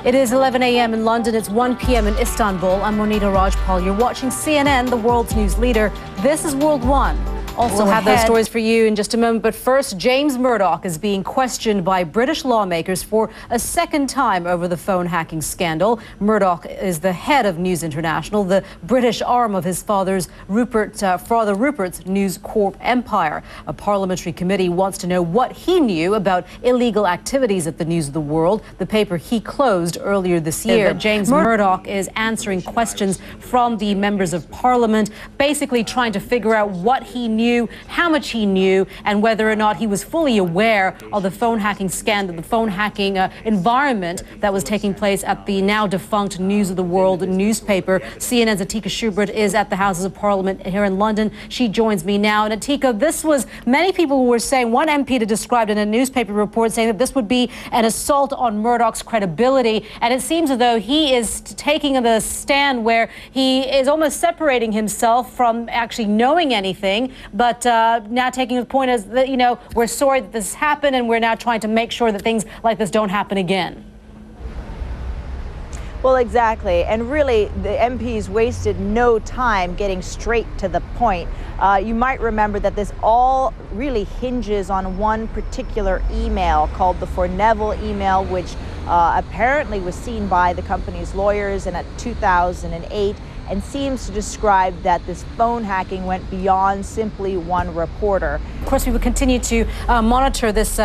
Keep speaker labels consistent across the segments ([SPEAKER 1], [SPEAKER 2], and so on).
[SPEAKER 1] It is 11 a.m. in London. It's 1 p.m. in Istanbul. I'm Monita Rajpal. You're watching CNN, the world's news leader. This is World One. Also have those stories for you in just a moment. But first, James Murdoch is being questioned by British lawmakers for a second time over the phone hacking scandal. Murdoch is the head of News International, the British arm of his father Rupert's News Corp empire. A parliamentary committee wants to know what he knew about illegal activities at the News of the World, the paper he closed earlier this year. James Murdoch is answering questions from the members of Parliament, basically trying to figure out what he knew, how much he knew, and whether or not he was fully aware of the phone hacking scandal, the phone hacking environment that was taking place at the now defunct News of the World newspaper. CNN's Itary Schubert is at the Houses of Parliament here in London. She joins me now. And Itary, this was, many people were saying, one MP described in a newspaper report saying that this would be an assault on Murdoch's credibility. And it seems as though he is taking the stand where he is almost separating himself from actually knowing anything, but now taking the point as that, we're sorry that this happened and we're now trying to make sure that things like this don't happen again.
[SPEAKER 2] Well, exactly. And really, the MPs wasted no time getting straight to the point. You might remember that this all really hinges on one particular email called the For Neville email, which apparently was seen by the company's lawyers in 2008. And seems to describe that this phone hacking went beyond simply one reporter.
[SPEAKER 1] Of course, we will continue to monitor this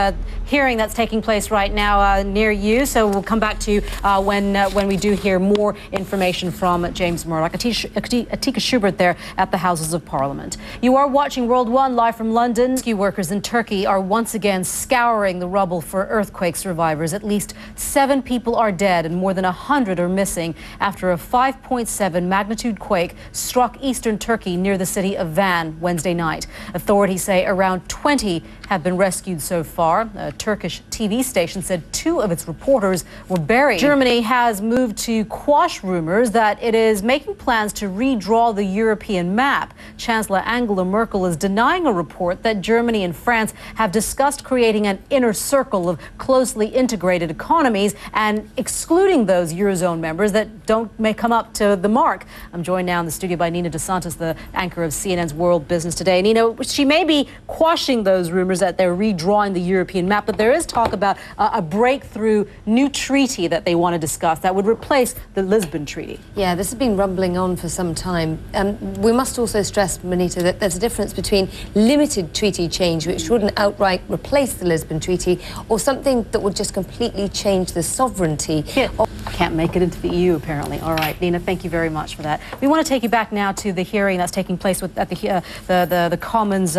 [SPEAKER 1] hearing that's taking place right now near you. So we'll come back to you when we do hear more information from James Murdoch. Itary Schubert there at the Houses of Parliament. You are watching World One live from London. Rescue workers in Turkey are once again scouring the rubble for earthquake survivors. At least 7 people are dead and more than 100 are missing after a 5.7 magnitude quake struck eastern Turkey near the city of Van Wednesday night. Authorities say around 20 have been rescued so far. A Turkish TV station said 2 of its reporters were buried. Germany has moved to quash rumors that it is making plans to redraw the European map. Chancellor Angela Merkel is denying a report that Germany and France have discussed creating an inner circle of closely integrated economies and excluding those Eurozone members that may come up to the mark. I'm joined now in the studio by Nina DeSantis, the anchor of CNN's World Business Today. Nina, she may be quashing those rumors that they're redrawing the European map, but there is talk about a breakthrough new treaty that they want to discuss that would replace the Lisbon Treaty.
[SPEAKER 3] Yeah, this has been rumbling on for some time. We must also stress, Monita, that there's a difference between limited treaty change, which wouldn't outright replace the Lisbon Treaty, or something that would just completely change the sovereignty.
[SPEAKER 1] Yeah. Can't make it into the EU, apparently. All right, Nina, thank you very much for that. We want to take you back now to the hearing that's taking place at the Commons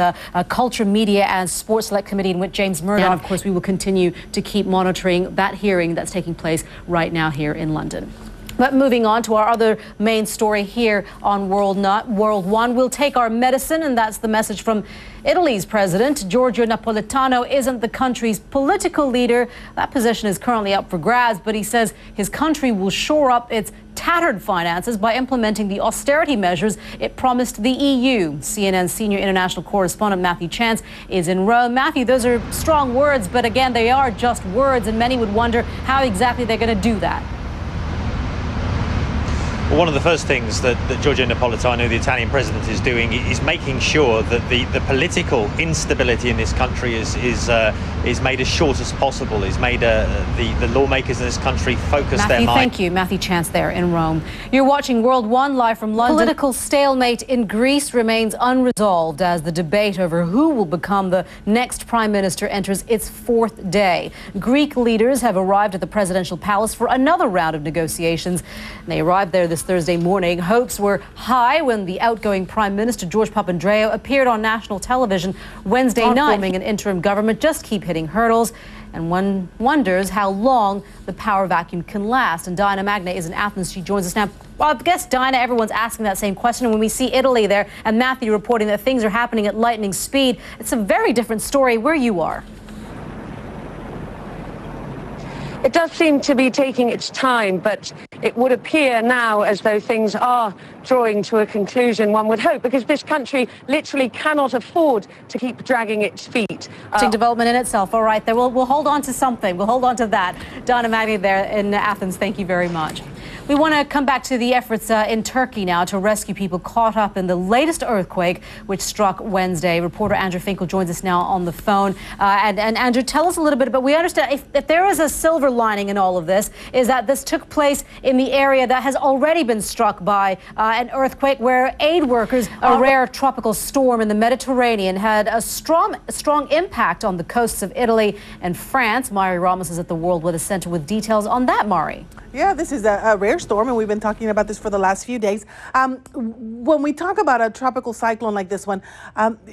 [SPEAKER 1] Culture, Media and Sports Select Committee, in which James Murdoch, and of course, we will continue to keep monitoring that hearing that's taking place right now here in London. But moving on to our other main story here on World One, we'll take our medicine, and that's the message from Italy's president. Giorgio Napolitano isn't the country's political leader. That position is currently up for grabs, but he says his country will shore up its tattered finances by implementing the austerity measures it promised the EU. CNN's senior international correspondent Matthew Chance is in Rome. Matthew, those are strong words, but again, they are just words, and many would wonder how exactly they're going to do that.
[SPEAKER 4] Well, one of the first things that Giorgio Napolitano, the Italian president, is doing is making sure that the political instability in this country is made as short as possible. Is made the lawmakers in this country focus their mind.
[SPEAKER 1] Thank you, Matthew Chance there in Rome. You're watching World One live from London. Political stalemate in Greece remains unresolved as the debate over who will become the next prime minister enters its 4th day. Greek leaders have arrived at the presidential palace for another round of negotiations. They arrived there this Thursday morning. Hopes were high when the outgoing Prime Minister George Papandreou appeared on national television Wednesday night. Forming an interim government just keep hitting hurdles, and one wonders how long the power vacuum can last. And Diana Magna is in Athens. She joins us now. Well, I guess, Diana, everyone's asking that same question. And when we see Italy there and Matthew reporting that things are happening at lightning speed, it's a very different story where you are.
[SPEAKER 5] It does seem to be taking its time, but it would appear now as though things are drawing to a conclusion, one would hope, because this country literally cannot afford to keep dragging its feet.
[SPEAKER 1] Development in itself. All right, there. We'll hold on to something. We'll hold on to that. Donna Magni there in Athens, thank you very much. We want to come back to the efforts in Turkey now to rescue people caught up in the latest earthquake, which struck Wednesday. Reporter Andrew Finkel joins us now on the phone. And Andrew, tell us a little bit about, we understand if there is a silver lining in all of this, is that this took place in the area that has already been struck by an earthquake, where aid workers, a rare tropical storm in the Mediterranean, had a strong impact on the coasts of Italy and France. Mari Ramos is at the World Weather Center with details on that, Mari.
[SPEAKER 6] Yeah, this is a rare storm, and we've been talking about this for the last few days. When we talk about a tropical cyclone like this one,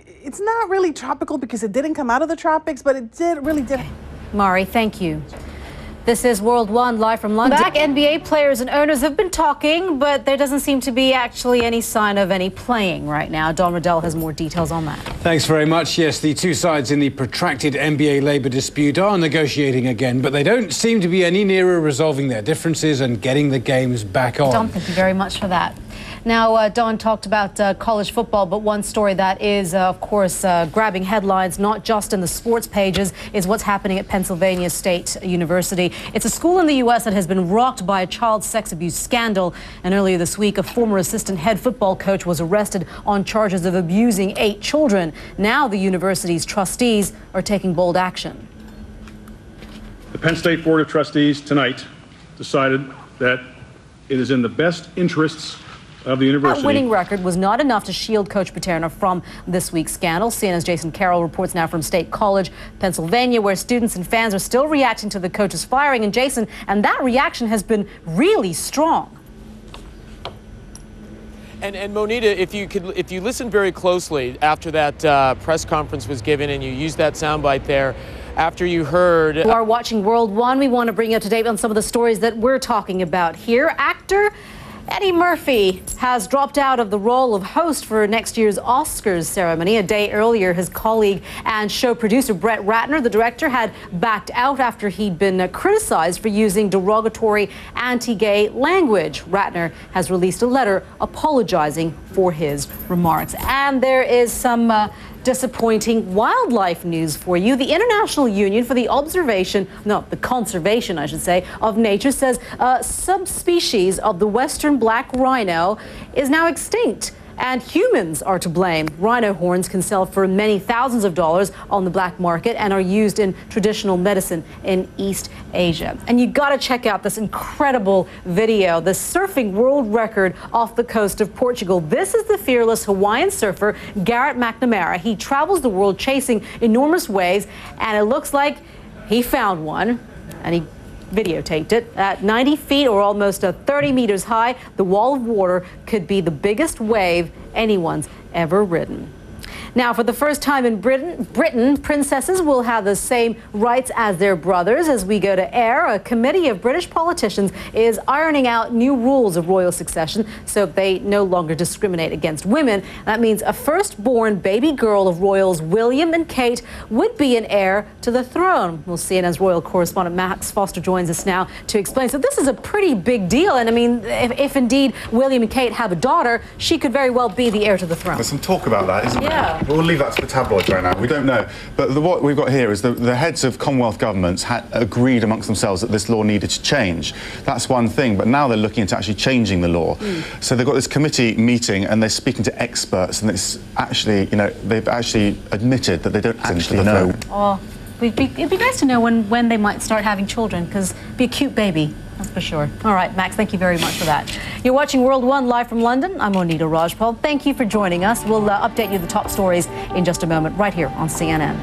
[SPEAKER 6] it's not really tropical because it didn't come out of the tropics, but it really did.
[SPEAKER 1] Mari, thank you. This is World One, live from London. Back, NBA players and owners have been talking, but there doesn't seem to be actually any sign of any playing right now. Don Riddell has more details on that.
[SPEAKER 7] Thanks very much. Yes, the two sides in the protracted NBA labour dispute are negotiating again, but they don't seem to be any nearer resolving their differences and getting the games back on.
[SPEAKER 1] Don, thank you very much for that. Now, Don talked about college football, but one story that is, of course, grabbing headlines, not just in the sports pages, is what's happening at Pennsylvania State University. It's a school in the U.S. that has been rocked by a child sex abuse scandal. And earlier this week, a former assistant head football coach was arrested on charges of abusing 8 children. Now the university's trustees are taking bold action.
[SPEAKER 8] The Penn State Board of Trustees tonight decided that it is in the best interests of the university.
[SPEAKER 1] That winning record was not enough to shield Coach Paterno from this week's scandal. CNN's Jason Carroll reports now from State College, Pennsylvania, where students and fans are still reacting to the coach's firing. And Jason, and that reaction has been really strong.
[SPEAKER 9] And Monita, if you listen very closely after that press conference was given, and you used that soundbite there, after you heard...
[SPEAKER 1] You are watching World One. We want to bring you up to date on some of the stories that we're talking about here. Actor Eddie Murphy has dropped out of the role of host for next year's Oscars ceremony. A day earlier, his colleague and show producer Brett Ratner, the director, had backed out after he'd been criticized for using derogatory anti-gay language. Ratner has released a letter apologizing for his remarks. And there is some disappointing wildlife news for you. The International Union for the Conservation, I should say, of Nature says a subspecies of the western black rhino is now extinct, and humans are to blame. Rhino horns can sell for many thousands of dollars on the black market and are used in traditional medicine in East Asia. And you got to check out this incredible video, the surfing world record off the coast of Portugal. This is the fearless Hawaiian surfer Garrett McNamara. He travels the world chasing enormous waves, and it looks like he found one, and he videotaped it. At 90 feet or almost 30 meters high, the wall of water could be the biggest wave anyone's ever ridden. Now, for the first time in Britain, princesses will have the same rights as their brothers. As we go to air, a committee of British politicians is ironing out new rules of royal succession so they no longer discriminate against women. That means a firstborn baby girl of royals William and Kate would be an heir to the throne. Well, CNN's royal correspondent Max Foster joins us now to explain. So this is a pretty big deal. And I mean, if indeed William and Kate have a daughter, she could very well be the heir to the throne.
[SPEAKER 10] There's some talk about that, isn't there?
[SPEAKER 1] Yeah.
[SPEAKER 10] We'll leave that to the tabloids right now. We don't know. But what we've got here is the heads of Commonwealth governments had agreed amongst themselves that this law needed to change. That's one thing, but now they're looking into actually changing the law. So they've got this committee meeting and they're speaking to experts, and it's actually, you know, they've actually admitted that they don't actually know.
[SPEAKER 1] Oh, it'd be nice to know when they might start having children, because it'd be a cute baby. That's for sure. All right, Max, thank you very much for that. You're watching World One live from London. I'm Monita Rajpal. Thank you for joining us. We'll update you the top stories in just a moment right here on CNN.